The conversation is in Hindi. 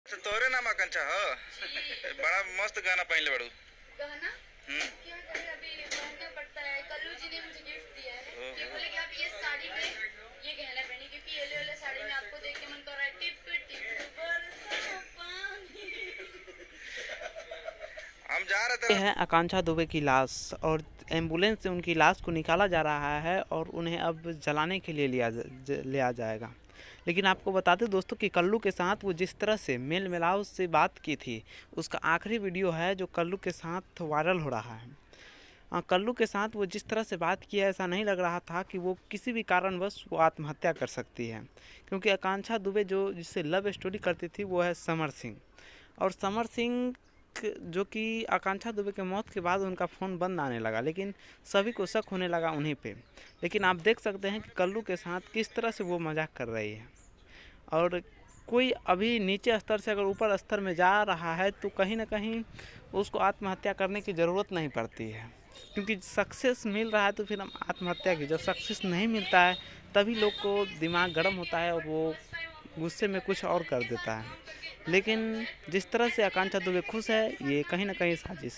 अच्छा तोरे नाम आकांक्षा हो। बड़ा मस्त गाना पहनले बड़ू। गाना क्या करें, अभी पहनना पड़ता है। कल्लू जी ने मुझे गिफ्ट दिया है कि बोले कि आप ये साड़ी में ये गहना पहनिए, क्योंकि येलो येलो साड़ी में आपको देख के मन कर रहा है टिप टिप बरसा पानी। हम जा रहे ये थे। है आकांक्षा दुबे की लाश और एम्बुलेंस से उनकी लाश को निकाला जा रहा है और उन्हें अब जलाने के लिए लिया जाएगा। लेकिन आपको बता दें दोस्तों कि कल्लू के साथ वो जिस तरह से मेल मिलाप से बात की थी, उसका आखिरी वीडियो है जो कल्लू के साथ वायरल हो रहा है। कल्लू के साथ वो जिस तरह से बात किया, ऐसा नहीं लग रहा था कि वो किसी भी कारणवश वो आत्महत्या कर सकती है, क्योंकि आकांक्षा दुबे जो जिससे लव स्टोरी करती थी वो है समर सिंह। और समर सिंह जो कि आकांक्षा दुबे के मौत के बाद उनका फ़ोन बंद आने लगा, लेकिन सभी को शक होने लगा उन्हीं पे। लेकिन आप देख सकते हैं कि कल्लू के साथ किस तरह से वो मजाक कर रही है। और कोई अभी नीचे स्तर से अगर ऊपर स्तर में जा रहा है तो कहीं ना कहीं उसको आत्महत्या करने की ज़रूरत नहीं पड़ती है, क्योंकि सक्सेस मिल रहा है तो फिर हम आत्महत्या की। जब सक्सेस नहीं मिलता है तभी लोग को दिमाग गर्म होता है और वो गुस्से में कुछ और कर देता है। लेकिन जिस तरह से आकांक्षा दुबे खुश है, ये कहीं ना कहीं साजिश है।